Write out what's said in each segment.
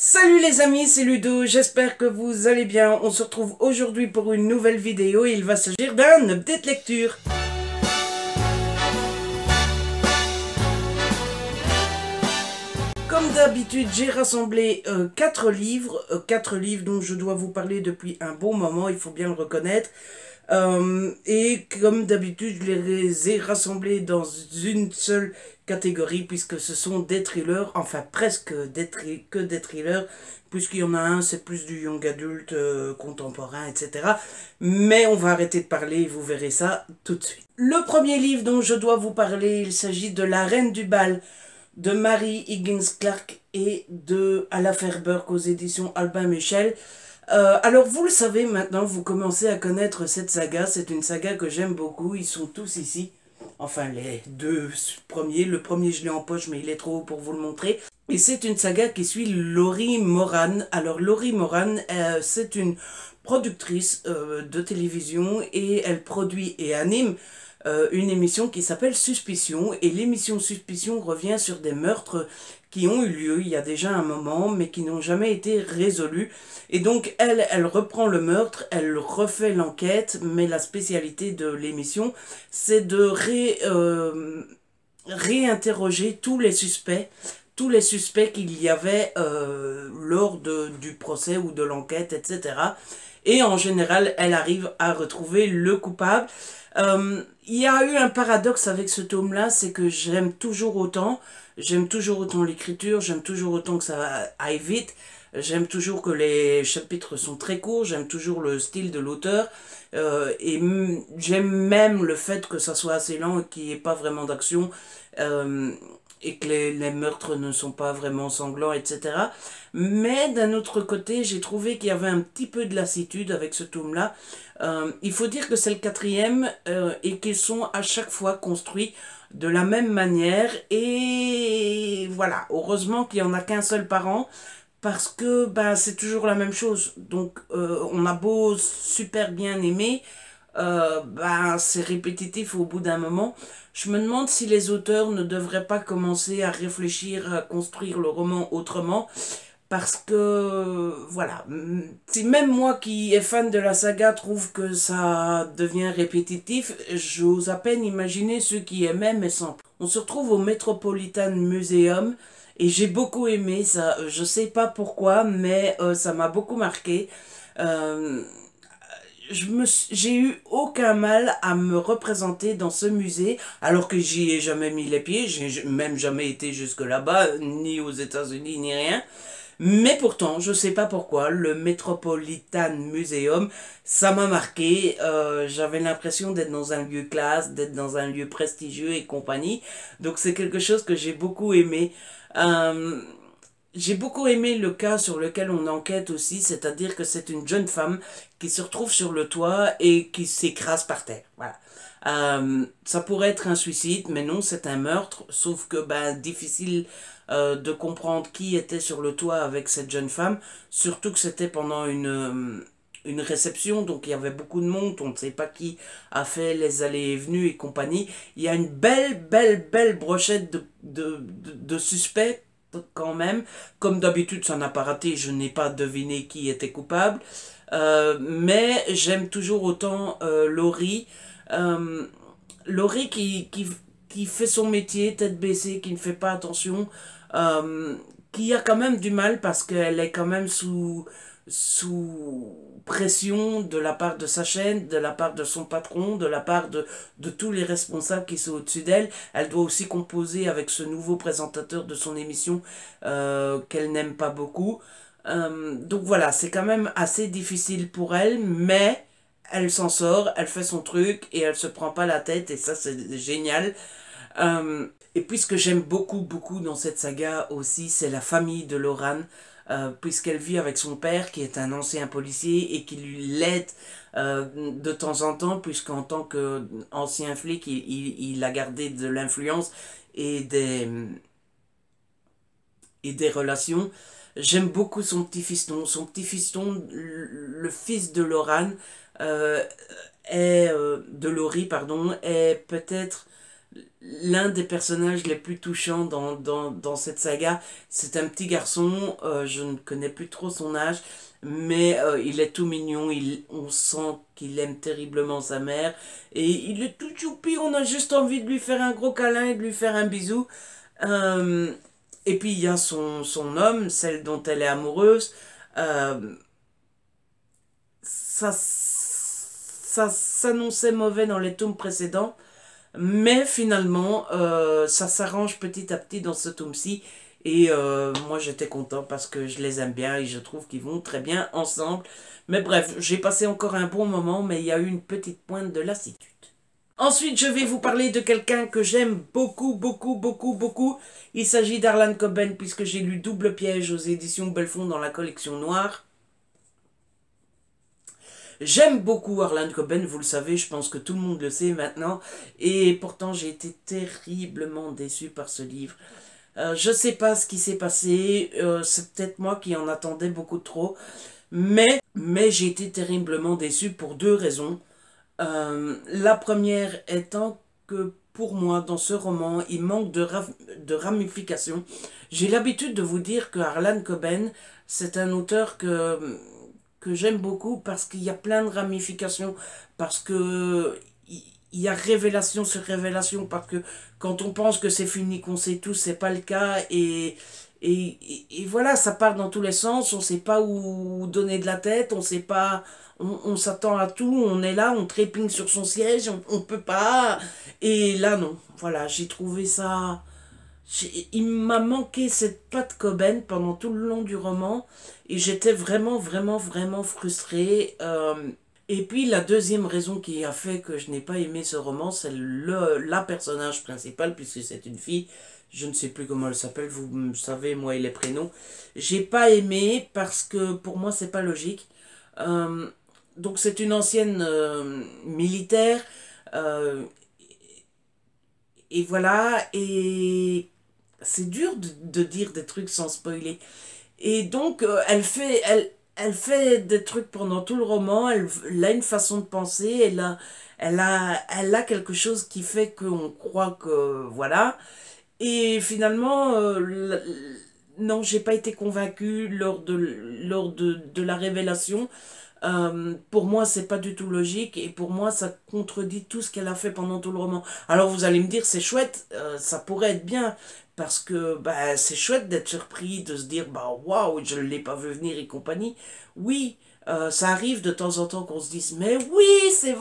Salut les amis, c'est Ludo, j'espère que vous allez bien. On se retrouve aujourd'hui pour une nouvelle vidéo et il va s'agir d'un update lecture. Comme d'habitude, j'ai rassemblé 4 livres, 4 livres dont je dois vous parler depuis un bon moment, il faut bien le reconnaître. Et comme d'habitude, je les ai rassemblés dans une seule catégorie puisque ce sont des thrillers, enfin presque que des thrillers, puisqu'il y en a un, c'est plus du young adult, contemporain, etc. Mais on va arrêter de parler et vous verrez ça tout de suite. Le premier livre dont je dois vous parler, il s'agit de La Reine du Bal de Mary Higgins Clark et de Ala Fairberg aux éditions Albin Michel. Alors vous le savez maintenant, vous commencez à connaître cette saga, c'est une saga que j'aime beaucoup, ils sont tous ici. Enfin les deux premiers, le premier je l'ai en poche mais il est trop haut pour vous le montrer. Et c'est une saga qui suit Laurie Moran. Alors Laurie Moran, c'est une productrice de télévision et elle produit et anime une émission qui s'appelle Suspicion, et l'émission Suspicion revient sur des meurtres qui ont eu lieu il y a déjà un moment mais qui n'ont jamais été résolus, et donc elle reprend le meurtre, elle refait l'enquête, mais la spécialité de l'émission c'est de réinterroger tous les suspects qu'il y avait lors du procès ou de l'enquête, etc. Et en général, elle arrive à retrouver le coupable. Il y a eu un paradoxe avec ce tome-là, c'est que j'aime toujours autant l'écriture, j'aime toujours autant que ça aille vite, j'aime toujours que les chapitres sont très courts, j'aime toujours le style de l'auteur, et j'aime même le fait que ça soit assez lent et qu'il n'y ait pas vraiment d'action, et que les meurtres ne sont pas vraiment sanglants, etc. Mais d'un autre côté, j'ai trouvé qu'il y avait un petit peu de lassitude avec ce tome-là. Il faut dire que c'est le quatrième et qu'ils sont à chaque fois construits de la même manière. Et voilà, heureusement qu'il n'y en a qu'un seul par an, parce que ben, c'est toujours la même chose. Donc on a beau super bien aimer, ben, c'est répétitif au bout d'un moment. Je me demande si les auteurs ne devraient pas commencer à réfléchir à construire le roman autrement, parce que, voilà, si même moi qui est fan de la saga trouve que ça devient répétitif, j'ose à peine imaginer ceux qui aimaient mais sans. On se retrouve au Metropolitan Museum et j'ai beaucoup aimé ça. Je sais pas pourquoi, mais ça m'a beaucoup marqué. Euh, j'ai eu aucun mal à me représenter dans ce musée, alors que j'y ai jamais mis les pieds, j'ai même jamais été jusque là-bas, ni aux États-Unis, ni rien. Mais pourtant, je sais pas pourquoi, le Metropolitan Museum, ça m'a marqué. J'avais l'impression d'être dans un lieu classe, d'être dans un lieu prestigieux et compagnie. Donc c'est quelque chose que j'ai beaucoup aimé. Euh, j'ai beaucoup aimé le cas sur lequel on enquête aussi, c'est-à-dire que c'est une jeune femme qui se retrouve sur le toit et qui s'écrase par terre. Voilà. Ça pourrait être un suicide, mais non, c'est un meurtre, sauf que ben, difficile de comprendre qui était sur le toit avec cette jeune femme, surtout que c'était pendant une réception, donc il y avait beaucoup de monde, on ne sait pas qui a fait les allées et venues et compagnie. Il y a une belle brochette de suspects quand même. Comme d'habitude, ça n'a pas raté, je n'ai pas deviné qui était coupable. Mais j'aime toujours autant Laurie. Euh, Laurie qui fait son métier tête baissée, qui ne fait pas attention, qui a quand même du mal parce qu'elle est quand même sous pression de la part de sa chaîne, de la part de son patron, de la part de tous les responsables qui sont au-dessus d'elle. Elle doit aussi composer avec ce nouveau présentateur de son émission qu'elle n'aime pas beaucoup. Donc voilà, c'est quand même assez difficile pour elle, mais elle s'en sort, elle fait son truc et elle se prend pas la tête, et ça c'est génial. Et puis ce que j'aime beaucoup dans cette saga aussi, c'est la famille de Loran, puisqu'elle vit avec son père qui est un ancien policier et qui lui l'aide de temps en temps, puisqu'en tant qu'ancien flic, il a gardé de l'influence et des relations. J'aime beaucoup son petit-fiston. Son petit-fiston, le fils de Loran, de Laurie, pardon, est peut-être l'un des personnages les plus touchants dans cette saga. C'est un petit garçon, je ne connais plus trop son âge, mais il est tout mignon, on sent qu'il aime terriblement sa mère, et il est tout choupi, on a juste envie de lui faire un gros câlin et de lui faire un bisou. Euh, et puis il y a son homme, celle dont elle est amoureuse. Euh, ça s'annonçait mauvais dans les tomes précédents. Mais finalement, ça s'arrange petit à petit dans ce tome-ci. Et moi, j'étais content parce que je les aime bien et je trouve qu'ils vont très bien ensemble. Mais bref, j'ai passé encore un bon moment, mais il y a eu une petite pointe de lassitude. Ensuite, je vais vous parler de quelqu'un que j'aime beaucoup, beaucoup, beaucoup, beaucoup. Il s'agit d'Harlan Coben, puisque j'ai lu Double Piège aux éditions Belfond dans la collection noire. J'aime beaucoup Harlan Coben, vous le savez, je pense que tout le monde le sait maintenant, et pourtant j'ai été terriblement déçu par ce livre. Je sais pas ce qui s'est passé, c'est peut-être moi qui en attendais beaucoup trop, mais j'ai été terriblement déçu pour deux raisons. La première étant que pour moi, dans ce roman, il manque de ramifications. J'ai l'habitude de vous dire que Harlan Coben, c'est un auteur que j'aime beaucoup parce qu'il y a plein de ramifications, parce que il y a révélation sur révélation, parce que quand on pense que c'est fini, qu'on sait tout, c'est pas le cas, et voilà, ça part dans tous les sens, on sait pas où donner de la tête, on sait pas, on s'attend à tout, on est là, on trépigne sur son siège, on peut pas, et là non, voilà, j'ai trouvé ça... Il m'a manqué cette patte Coben pendant tout le long du roman et j'étais vraiment, vraiment, vraiment frustrée. Et puis la deuxième raison qui a fait que je n'ai pas aimé ce roman, c'est la personnage principale, puisque c'est une fille. Je ne sais plus comment elle s'appelle, vous savez, moi et les prénoms. J'ai pas aimé parce que pour moi, c'est pas logique. Euh, donc c'est une ancienne militaire. euh, et voilà, et c'est dur de dire des trucs sans spoiler. Et donc, elle fait des trucs pendant tout le roman, elle a une façon de penser, elle a quelque chose qui fait qu'on croit que, voilà. Et finalement, non, j'ai pas été convaincue lors de la révélation. Pour moi, c'est pas du tout logique et pour moi, ça contredit tout ce qu'elle a fait pendant tout le roman. Alors vous allez me dire, c'est chouette, ça pourrait être bien parce que bah, c'est chouette d'être surpris, de se dire bah waouh, je ne l'ai pas vu venir et compagnie. Oui, ça arrive de temps en temps qu'on se dise mais oui, c'est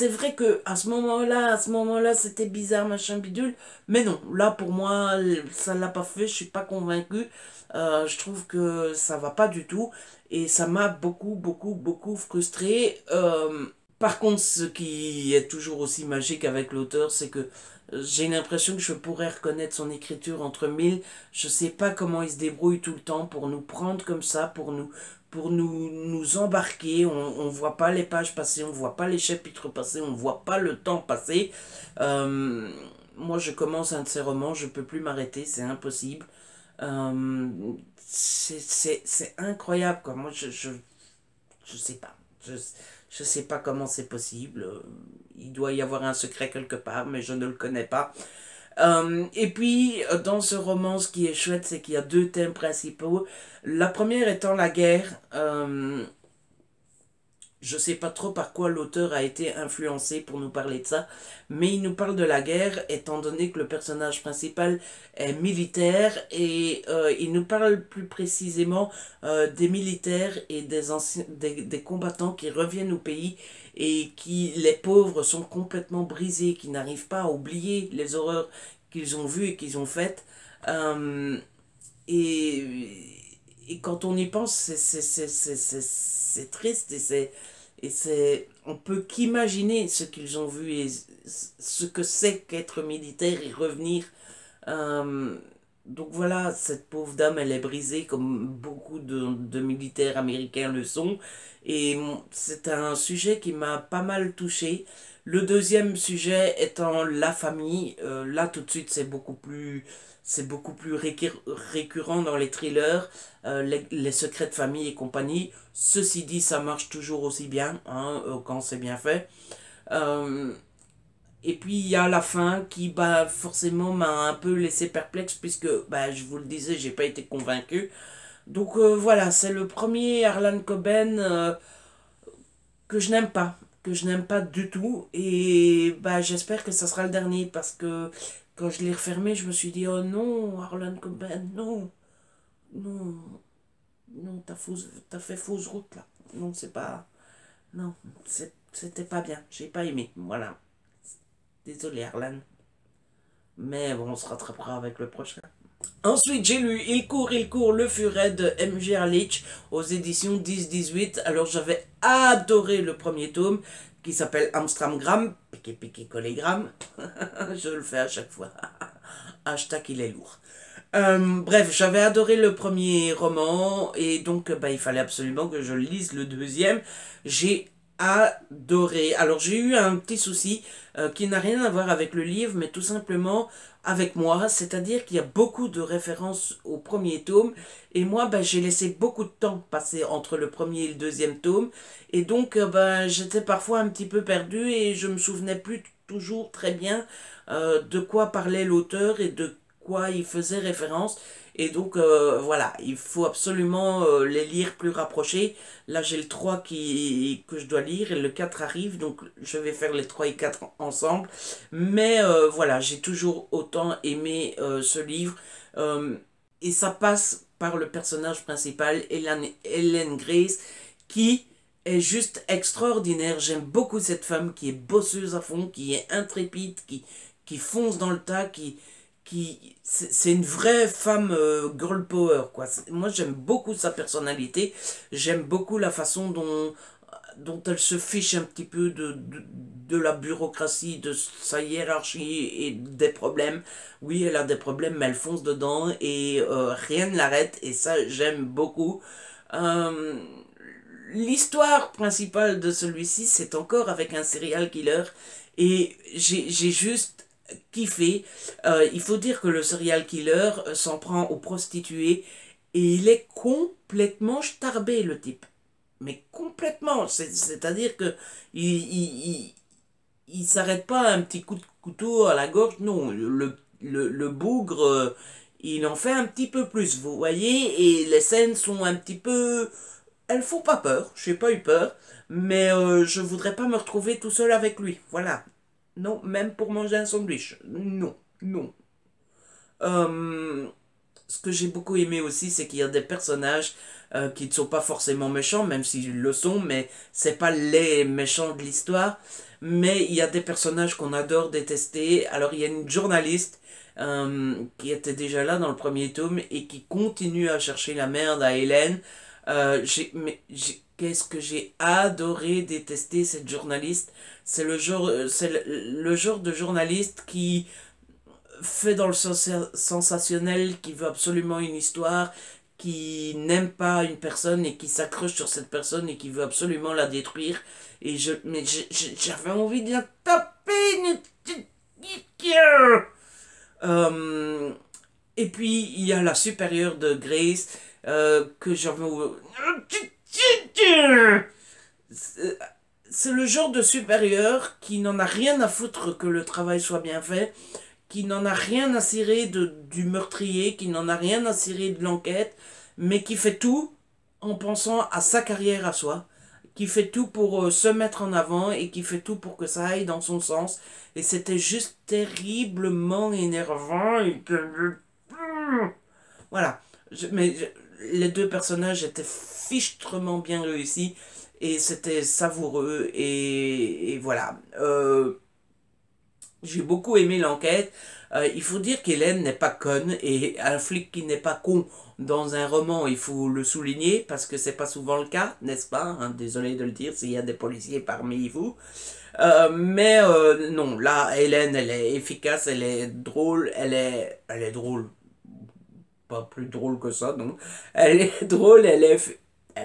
vrai que à ce moment-là, c'était bizarre, machin bidule. Mais non, là pour moi, ça l'a pas fait, je suis pas convaincue. Je trouve que ça va pas du tout. Et ça m'a beaucoup, beaucoup, beaucoup frustré. Par contre, ce qui est toujours aussi magique avec l'auteur, c'est que j'ai l'impression que je pourrais reconnaître son écriture entre mille. Je sais pas comment il se débrouille tout le temps pour nous prendre comme ça, nous embarquer. On voit pas les pages passer, on voit pas les chapitres passer, on voit pas le temps passer. Euh, Moi, je commence un de ces romans, je peux plus m'arrêter, c'est impossible. Euh, c'est incroyable, quoi. Moi, je sais pas. Je sais pas comment c'est possible. Il doit y avoir un secret quelque part, mais je ne le connais pas. Et puis, dans ce roman, ce qui est chouette, c'est qu'il y a deux thèmes principaux. La première étant la guerre. Je sais pas trop par quoi l'auteur a été influencé pour nous parler de ça, mais il nous parle de la guerre étant donné que le personnage principal est militaire et il nous parle plus précisément des militaires et des combattants qui reviennent au pays et qui, les pauvres, sont complètement brisés, qui n'arrivent pas à oublier les horreurs qu'ils ont vues et qu'ils ont faites. Euh, et, et quand on y pense, c'est triste et on peut qu'imaginer ce qu'ils ont vu et ce que c'est qu'être militaire et revenir. Euh, donc voilà, cette pauvre dame, elle est brisée comme beaucoup de militaires américains le sont. Et c'est un sujet qui m'a pas mal touché. Le deuxième sujet étant la famille. Là, tout de suite, c'est beaucoup plus récurrent dans les thrillers, les secrets de famille et compagnie. Ceci dit, ça marche toujours aussi bien, hein, quand c'est bien fait. Euh, Et puis il y a la fin qui bah, forcément m'a un peu laissé perplexe puisque bah, je vous le disais, j'ai pas été convaincu. Donc voilà, c'est le premier Harlan Coben que je n'aime pas, que je n'aime pas du tout. Et bah, j'espère que ça sera le dernier parce que quand je l'ai refermé, je me suis dit, oh non, Harlan Coben, non, non, non, t'as fait fausse route là. Non, c'est pas, non, c'était pas bien, j'ai pas aimé, voilà. Désolé Harlan, mais bon, on se rattrapera avec le prochain. Ensuite, j'ai lu il court, le furet de M.G. Erlich aux éditions 10-18. Alors, j'avais adoré le premier tome qui s'appelle Amstramgram, piqué piqué collégramme. Je le fais à chaque fois. Hashtag il est lourd. Bref, j'avais adoré le premier roman et donc bah, il fallait absolument que je lise le deuxième. J'ai adoré. Alors j'ai eu un petit souci qui n'a rien à voir avec le livre, mais tout simplement avec moi, c'est-à-dire qu'il y a beaucoup de références au premier tome et moi bah, j'ai laissé beaucoup de temps passer entre le premier et le deuxième tome et donc bah, j'étais parfois un petit peu perdu et je me souvenais plus toujours très bien de quoi parlait l'auteur et de quoi il faisait référence. Et donc voilà, il faut absolument les lire plus rapprochés. Là j'ai le 3 que je dois lire et le 4 arrive, donc je vais faire les 3 et 4 ensemble. Mais voilà, j'ai toujours autant aimé ce livre. Et ça passe par le personnage principal, Hélène Grace, qui est juste extraordinaire. J'aime beaucoup cette femme qui est bosseuse à fond, qui est intrépide, qui fonce dans le tas, c'est une vraie femme girl power quoi. Moi j'aime beaucoup sa personnalité, j'aime beaucoup la façon dont elle se fiche un petit peu de la bureaucratie, de sa hiérarchie et des problèmes. Oui, elle a des problèmes, mais elle fonce dedans et rien ne l'arrête et ça j'aime beaucoup. Euh, L'histoire principale de celui-ci, c'est encore avec un serial killer et j'ai juste kiffé. Il faut dire que le serial killer s'en prend aux prostituées et il est complètement starbé le type. Mais complètement. C'est-à-dire que il s'arrête pas à un petit coup de couteau à la gorge. Non, le bougre, il en fait un petit peu plus, vous voyez. Et les scènes sont un petit peu elles font pas peur, j'ai pas eu peur, mais je voudrais pas me retrouver tout seul avec lui, voilà. Non, même pour manger un sandwich, non, non. Euh, Ce que j'ai beaucoup aimé aussi, c'est qu'il y a des personnages qui ne sont pas forcément méchants, même s'ils le sont, mais c'est pas les méchants de l'histoire. Mais il y a des personnages qu'on adore détester. Alors il y a une journaliste qui était déjà là dans le premier tome et qui continue à chercher la merde à Hélène. Qu'est-ce que j'ai adoré détester cette journaliste. C'est le genre de journaliste qui fait dans le sensationnel, qui veut absolument une histoire, qui n'aime pas une personne et qui s'accroche sur cette personne et qui veut absolument la détruire. Et j'avais envie de la taper. Euh, et puis il y a la supérieure de Grace que j'avais. C'est le genre de supérieur qui n'en a rien à foutre que le travail soit bien fait, qui n'en a rien à cirer du meurtrier, qui n'en a rien à cirer de l'enquête, mais qui fait tout en pensant à sa carrière à soi, qui fait tout pour se mettre en avant et qui fait tout pour que ça aille dans son sens. Et c'était juste terriblement énervant. Voilà. Les deux personnages étaient fichtrement bien réussis et c'était savoureux et voilà. J'ai beaucoup aimé l'enquête. Il faut dire qu'Hélène n'est pas conne et un flic qui n'est pas con dans un roman, il faut le souligner parce que c'est pas souvent le cas, n'est-ce pas, hein? Désolé de le dire s'il y a des policiers parmi vous. Mais non, là, Hélène, elle est efficace, elle est drôle, elle est drôle. Pas plus drôle que ça, non. Elle est drôle, eh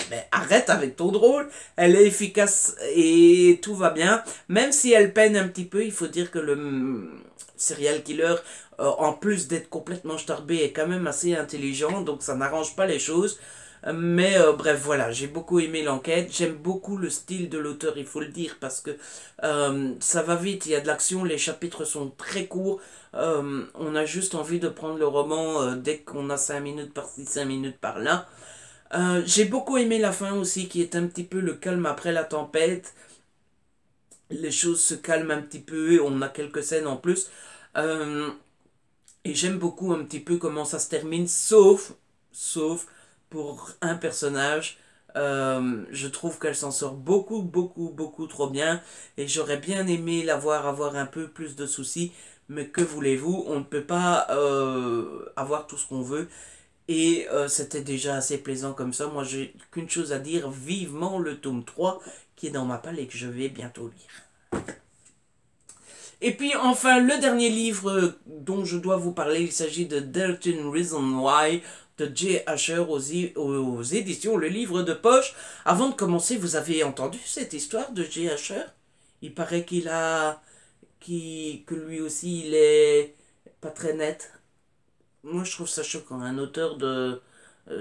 ben, arrête avec ton drôle. Elle est efficace et tout va bien. Même si elle peine un petit peu, il faut dire que le serial killer, en plus d'être complètement starbé, est quand même assez intelligent. Donc ça n'arrange pas les choses. Mais bref, voilà, j'ai beaucoup aimé l'enquête. J'aime beaucoup le style de l'auteur, il faut le dire, parce que ça va vite, il y a de l'action, les chapitres sont très courts. On a juste envie de prendre le roman dès qu'on a 5 minutes par-ci, 5 minutes par-là. J'ai beaucoup aimé la fin aussi, qui est un petit peu le calme après la tempête. Les choses se calment un petit peu, on a quelques scènes en plus. Euh, et j'aime beaucoup un petit peu comment ça se termine, sauf pour un personnage. Je trouve qu'elle s'en sort beaucoup trop bien. Et j'aurais bien aimé la voir avoir un peu plus de soucis. Mais que voulez-vous, on ne peut pas avoir tout ce qu'on veut. Et c'était déjà assez plaisant comme ça. Moi, j'ai qu'une chose à dire, vivement le tome 3 qui est dans ma palle et que je vais bientôt lire. Et puis enfin, le dernier livre dont je dois vous parler, il s'agit de 13 Reasons Why de Jay Asher aux éditions Le Livre de Poche. Avant de commencer, vous avez entendu cette histoire de Jay Asher? Il paraît que lui aussi, il est pas très net. Moi, je trouve ça choquant. Un auteur de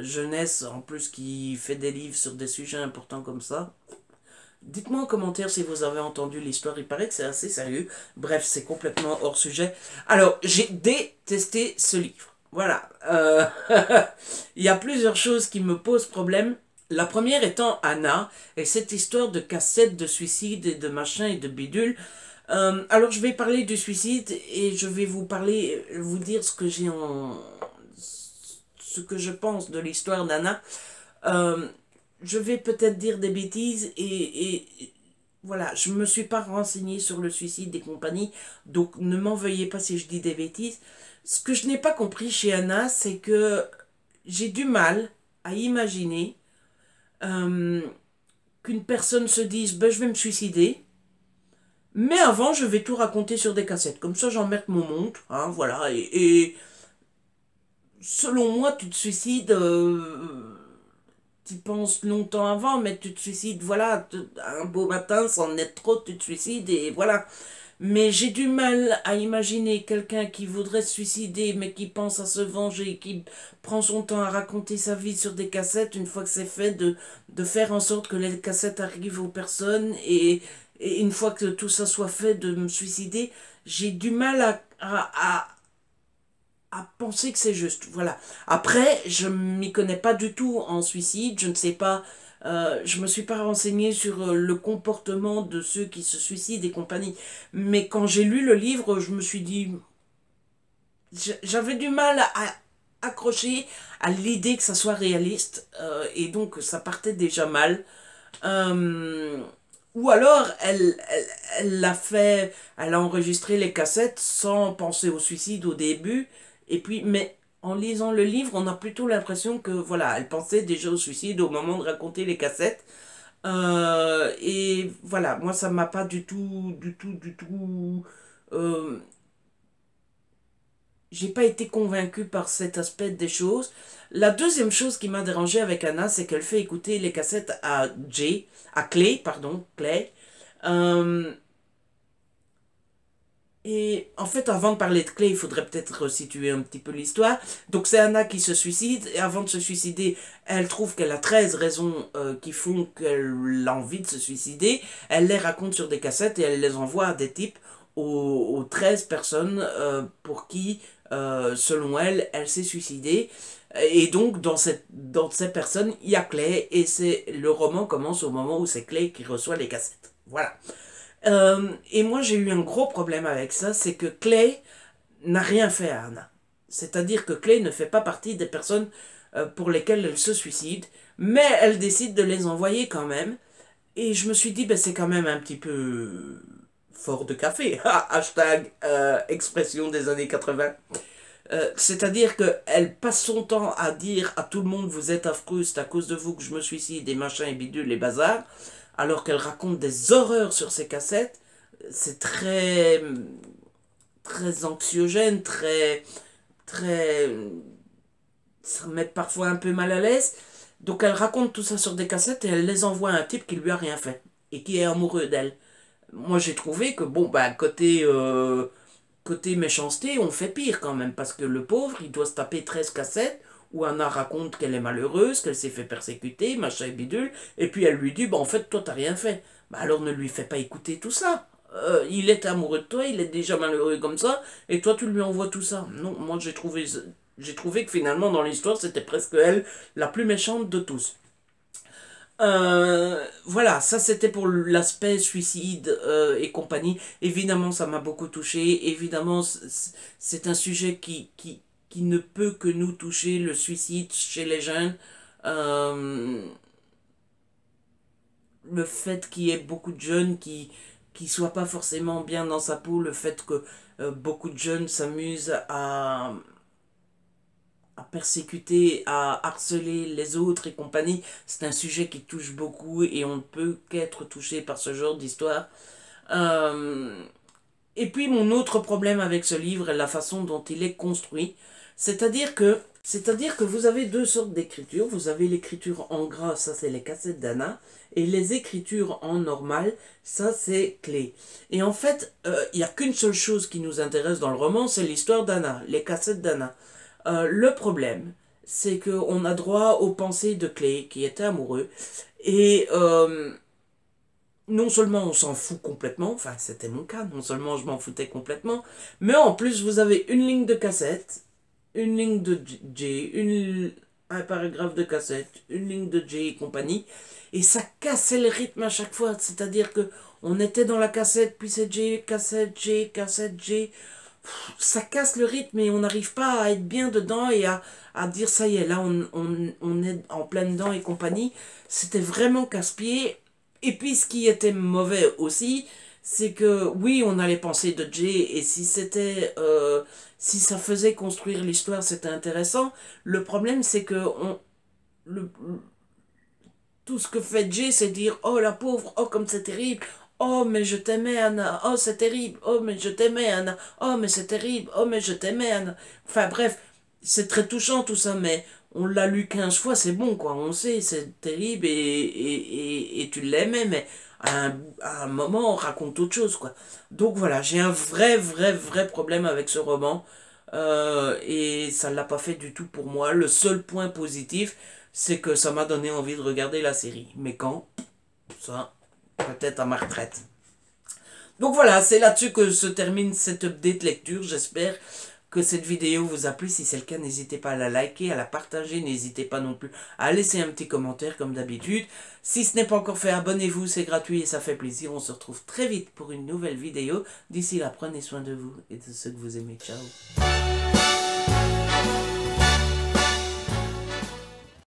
jeunesse, en plus, qui fait des livres sur des sujets importants comme ça. Dites-moi en commentaire si vous avez entendu l'histoire, il paraît que c'est assez sérieux. Bref, c'est complètement hors sujet. Alors, j'ai détesté ce livre. Voilà. Il y a plusieurs choses qui me posent problème. La première étant Anna, et cette histoire de cassette, de suicide et de machin et de bidule. Alors, je vais parler du suicide et je vais vous dire ce que ce que je pense de l'histoire d'Anna. Euh, je vais peut-être dire des bêtises et voilà, je me suis pas renseigné sur le suicide et compagnie, donc ne m'en veuillez pas si je dis des bêtises. Ce que je n'ai pas compris chez Anna, c'est que j'ai du mal à imaginer euh, qu'une personne se dise ben, je vais me suicider, mais avant je vais tout raconter sur des cassettes. Comme ça j'emmerde mon monde, hein, voilà, et selon moi tu te suicides. Tu penses longtemps avant, mais tu te suicides, voilà, un beau matin, sans être trop, tu te suicides, et voilà. Mais j'ai du mal à imaginer quelqu'un qui voudrait se suicider, mais qui pense à se venger, qui prend son temps à raconter sa vie sur des cassettes, une fois que c'est fait, de faire en sorte que les cassettes arrivent aux personnes, et une fois que tout ça soit fait, de me suicider. J'ai du mal à penser que c'est juste. Voilà. Après, je m'y connais pas du tout en suicide. Je ne sais pas. Je me suis pas renseigné sur le comportement de ceux qui se suicident et compagnie. Mais quand j'ai lu le livre, je me suis dit. J'avais du mal à accrocher à l'idée que ça soit réaliste. Et donc, ça partait déjà mal. Ou alors, elle l'a fait, elle a enregistré les cassettes sans penser au suicide au début. Et puis, mais en lisant le livre, on a plutôt l'impression que, voilà, elle pensait déjà au suicide au moment de raconter les cassettes. Et voilà, moi, ça m'a pas du tout. euh, j'ai pas été convaincue par cet aspect des choses. La deuxième chose qui m'a dérangé avec Anna, c'est qu'elle fait écouter les cassettes à Clay, pardon, Clay. Euh, et en fait, avant de parler de Clay, il faudrait peut-être resituer un petit peu l'histoire. Donc c'est Anna qui se suicide, et avant de se suicider, elle trouve qu'elle a 13 raisons qui font qu'elle a envie de se suicider. Elle les raconte sur des cassettes et elle les envoie à des types, aux 13 personnes pour qui, selon elle, elle s'est suicidée. Et donc, dans ces personnes, il y a Clay, et le roman commence au moment où c'est Clay qui reçoit les cassettes. Voilà. Et moi, j'ai eu un gros problème avec ça, c'est que Clay n'a rien fait à Anna. C'est-à-dire que Clay ne fait pas partie des personnes pour lesquelles elle se suicide, mais elle décide de les envoyer quand même. Et je me suis dit, ben, c'est quand même un petit peu fort de café. Hashtag expression des années 80. C'est-à-dire qu'elle passe son temps à dire à tout le monde vous êtes affreux, c'est à cause de vous que je me suicide, et machin et bidule et bazar, alors qu'elle raconte des horreurs sur ses cassettes. C'est très anxiogène, très, ça me met parfois un peu mal à l'aise. Donc elle raconte tout ça sur des cassettes et elle les envoie à un type qui lui a rien fait et qui est amoureux d'elle. Moi j'ai trouvé que bon bah côté méchanceté, on fait pire quand même, parce que le pauvre, il doit se taper 13 cassettes, où Anna raconte qu'elle est malheureuse, qu'elle s'est fait persécuter, machin et bidule, et puis elle lui dit, bah en fait, toi, t'as rien fait. Bah alors ne lui fais pas écouter tout ça. Il est amoureux de toi, il est déjà malheureux comme ça, et toi, tu lui envoies tout ça. Non, moi, j'ai trouvé que finalement, dans l'histoire, c'était presque elle, la plus méchante de tous. Voilà, ça c'était pour l'aspect suicide et compagnie. Évidemment, ça m'a beaucoup touché. Évidemment, c'est un sujet qui ne peut que nous toucher, le suicide chez les jeunes. Euh, le fait qu'il y ait beaucoup de jeunes qui soient pas forcément bien dans sa peau, le fait que beaucoup de jeunes s'amusent à persécuter, à harceler les autres et compagnie, c'est un sujet qui touche beaucoup et on ne peut qu'être touché par ce genre d'histoire. Euh, et puis mon autre problème avec ce livre est la façon dont il est construit. C'est-à-dire que vous avez deux sortes d'écriture. Vous avez l'écriture en gras, ça c'est les cassettes d'Anna, et les écritures en normal, ça c'est Clé. Et en fait, il n'y a qu'une seule chose qui nous intéresse dans le roman, c'est l'histoire d'Anna, les cassettes d'Anna. Le problème, c'est qu'on a droit aux pensées de Clé, qui était amoureux, et non seulement on s'en fout complètement, enfin c'était mon cas, non seulement je m'en foutais complètement, mais en plus vous avez une ligne de cassette, une ligne de J, un paragraphe de cassette, une ligne de J et compagnie, et ça cassait le rythme à chaque fois, c'est-à-dire que on était dans la cassette, puis c'est J, cassette, J, cassette, J, ça casse le rythme et on n'arrive pas à être bien dedans et à dire ça y est, là on est en plein dedans et compagnie. C'était vraiment casse-pied. Et puis ce qui était mauvais aussi, c'est que oui, on a les pensées de Jay et si c'était si ça faisait construire l'histoire, c'était intéressant. Le problème c'est que le, tout ce que fait Jay, c'est dire oh la pauvre, oh comme c'est terrible, oh mais je t'aimais Anna, oh c'est terrible, oh mais je t'aimais Anna, oh mais c'est terrible, oh mais je t'aimais Anna. Enfin bref, c'est très touchant tout ça, mais on l'a lu 15 fois, c'est bon quoi, on sait, c'est terrible et tu l'aimais, mais à un moment on raconte autre chose quoi. Donc voilà, j'ai un vrai problème avec ce roman. Et ça ne l'a pas fait du tout pour moi. Le seul point positif, c'est que ça m'a donné envie de regarder la série. Mais quand? Ça, peut-être à ma retraite. Donc voilà, c'est là-dessus que se termine cette update lecture. J'espère que cette vidéo vous a plu. Si c'est le cas, n'hésitez pas à la liker, à la partager. N'hésitez pas non plus à laisser un petit commentaire comme d'habitude. Si ce n'est pas encore fait, abonnez-vous, c'est gratuit et ça fait plaisir. On se retrouve très vite pour une nouvelle vidéo. D'ici là, prenez soin de vous et de ceux que vous aimez. Ciao.